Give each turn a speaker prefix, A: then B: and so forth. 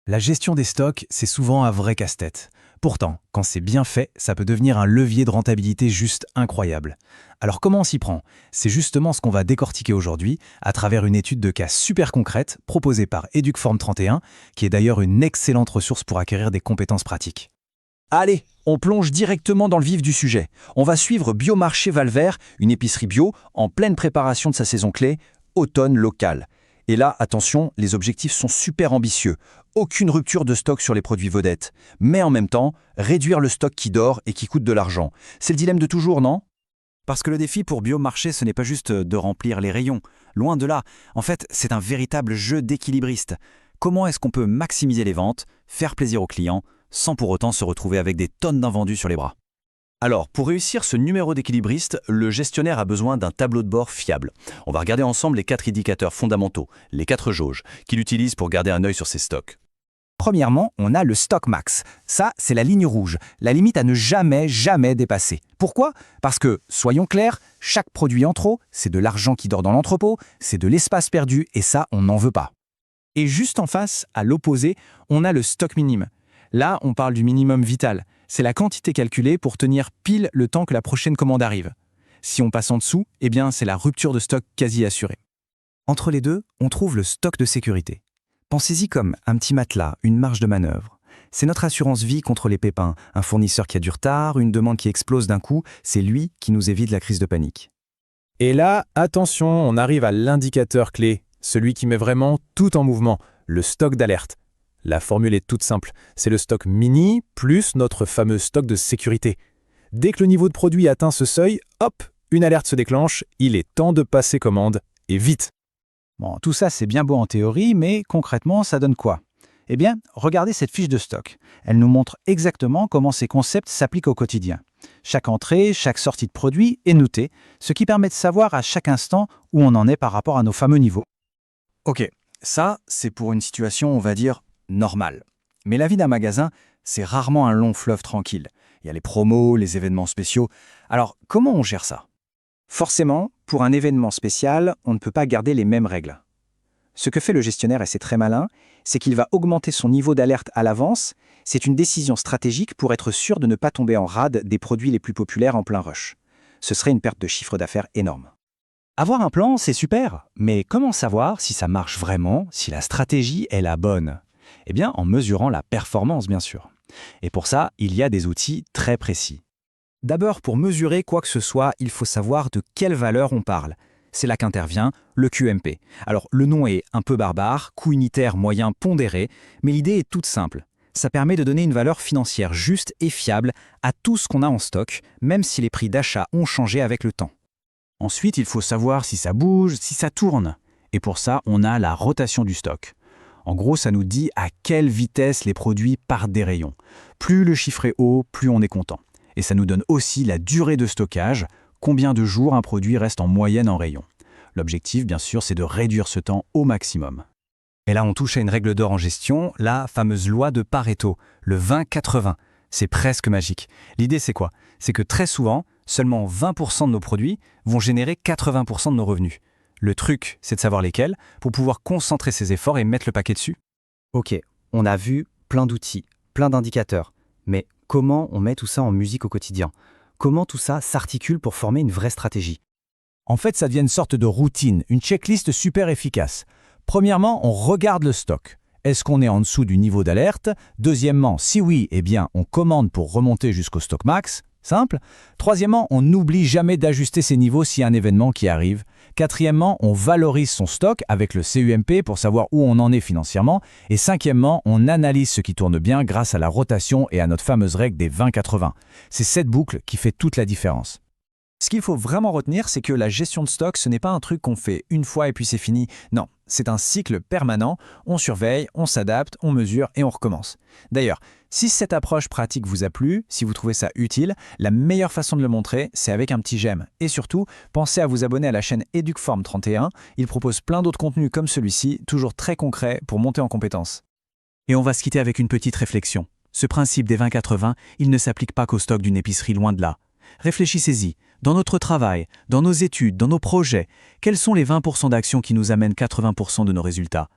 A: La gestion des stocks, c'est souvent un vrai casse-tête. Pourtant, quand c'est bien fait, ça peut devenir un levier de rentabilité juste incroyable. Alors comment on s'y prend? C'est justement ce qu'on va décortiquer aujourd'hui à travers une étude de cas super concrète proposée par Educform 31, qui est d'ailleurs une excellente ressource pour acquérir des compétences pratiques.
B: Allez, on plonge directement dans le vif du sujet. On va suivre Biomarché Valvert, une épicerie bio en pleine préparation de sa saison clé, automne local. Et là, attention, les objectifs sont super ambitieux. Aucune rupture de stock sur les produits vedettes. Mais en même temps, réduire le stock qui dort et qui coûte de l'argent. C'est le dilemme de toujours, non? Parce que le défi pour Biomarché, ce n'est pas juste de remplir les rayons. Loin de là. En fait, c'est un véritable jeu d'équilibriste. Comment est-ce qu'on peut maximiser les ventes, faire plaisir aux clients, sans pour autant se retrouver avec des tonnes d'invendus sur les bras? Alors, pour réussir ce numéro d'équilibriste, le gestionnaire a besoin d'un tableau de bord fiable. On va regarder ensemble les 4 indicateurs fondamentaux, les 4 jauges, qu'il utilise pour garder un œil sur ses stocks.
C: Premièrement, on a le stock max. Ça, c'est la ligne rouge, la limite à ne jamais dépasser. Pourquoi? Parce que, soyons clairs, chaque produit en trop, c'est de l'argent qui dort dans l'entrepôt, c'est de l'espace perdu et ça, on n'en veut pas. Et juste en face, à l'opposé, on a le stock minime. Là, on parle du minimum vital. C'est la quantité calculée pour tenir pile le temps que la prochaine commande arrive. Si on passe en dessous, eh bien, c'est la rupture de stock quasi assurée. Entre les deux, on trouve le stock de sécurité. Pensez-y comme un petit matelas, une marge de manœuvre. C'est notre assurance vie contre les pépins. Un fournisseur qui a du retard, une demande qui explose d'un coup, c'est lui qui nous évite la crise de panique.
A: Et là, attention, on arrive à l'indicateur clé, celui qui met vraiment tout en mouvement, le stock d'alerte. La formule est toute simple, c'est le stock mini plus notre fameux stock de sécurité. Dès que le niveau de produit atteint ce seuil, hop, une alerte se déclenche, il est temps de passer commande, et vite.
C: Bon, tout ça c'est bien beau en théorie, mais concrètement, ça donne quoi? Eh bien, regardez cette fiche de stock. Elle nous montre exactement comment ces concepts s'appliquent au quotidien. Chaque entrée, chaque sortie de produit est notée, ce qui permet de savoir à chaque instant où on en est par rapport à nos fameux niveaux.
B: Ok, ça, c'est pour une situation, on va dire, normale. Mais la vie d'un magasin, c'est rarement un long fleuve tranquille. Il y a les promos, les événements spéciaux. Alors, comment on gère ça?
C: Forcément, pour un événement spécial, on ne peut pas garder les mêmes règles. Ce que fait le gestionnaire, et c'est très malin, c'est qu'il va augmenter son niveau d'alerte à l'avance. C'est une décision stratégique pour être sûr de ne pas tomber en rade des produits les plus populaires en plein rush. Ce serait une perte de chiffre d'affaires énorme. Avoir un plan, c'est super, mais comment savoir si ça marche vraiment, si la stratégie est la bonne? Eh bien, en mesurant la performance, bien sûr. Et pour ça, il y a des outils très précis. D'abord, pour mesurer quoi que ce soit, il faut savoir de quelle valeur on parle. C'est là qu'intervient le QMP. Alors, le nom est un peu barbare, coût unitaire moyen pondéré, mais l'idée est toute simple. Ça permet de donner une valeur financière juste et fiable à tout ce qu'on a en stock, même si les prix d'achat ont changé avec le temps. Ensuite, il faut savoir si ça bouge, si ça tourne. Et pour ça, on a la rotation du stock. En gros, ça nous dit à quelle vitesse les produits partent des rayons. Plus le chiffre est haut, plus on est content. Et ça nous donne aussi la durée de stockage, combien de jours un produit reste en moyenne en rayon. L'objectif, bien sûr, c'est de réduire ce temps au maximum. Et là, on touche à une règle d'or en gestion, la fameuse loi de Pareto, le 20-80. C'est presque magique. L'idée, c'est quoi? C'est que très souvent, seulement 20% de nos produits vont générer 80% de nos revenus. Le truc, c'est de savoir lesquels pour pouvoir concentrer ses efforts et mettre le paquet dessus. Ok, on a vu plein d'outils, plein d'indicateurs. Mais comment on met tout ça en musique au quotidien? Comment tout ça s'articule pour former une vraie stratégie?
A: En fait, ça devient une sorte de routine, une checklist super efficace. Premièrement, on regarde le stock. Est-ce qu'on est en dessous du niveau d'alerte? Deuxièmement, si oui, eh bien, on commande pour remonter jusqu'au stock max. Simple. Troisièmement, on n'oublie jamais d'ajuster ses niveaux s'il y a un événement qui arrive. Quatrièmement, on valorise son stock avec le CUMP pour savoir où on en est financièrement. Et cinquièmement, on analyse ce qui tourne bien grâce à la rotation et à notre fameuse règle des 20-80. C'est cette boucle qui fait toute la différence.
C: Ce qu'il faut vraiment retenir, c'est que la gestion de stock, ce n'est pas un truc qu'on fait une fois et puis c'est fini. Non, c'est un cycle permanent. On surveille, on s'adapte, on mesure et on recommence. D'ailleurs, si cette approche pratique vous a plu, si vous trouvez ça utile, la meilleure façon de le montrer, c'est avec un petit j'aime. Et surtout, pensez à vous abonner à la chaîne Educform 31. Il propose plein d'autres contenus comme celui-ci, toujours très concrets pour monter en compétences. Et on va se quitter avec une petite réflexion. Ce principe des 20-80, il ne s'applique pas qu'au stock d'une épicerie, loin de là. Réfléchissez-y. Dans notre travail, dans nos études, dans nos projets, quels sont les 20% d'actions qui nous amènent 80% de nos résultats?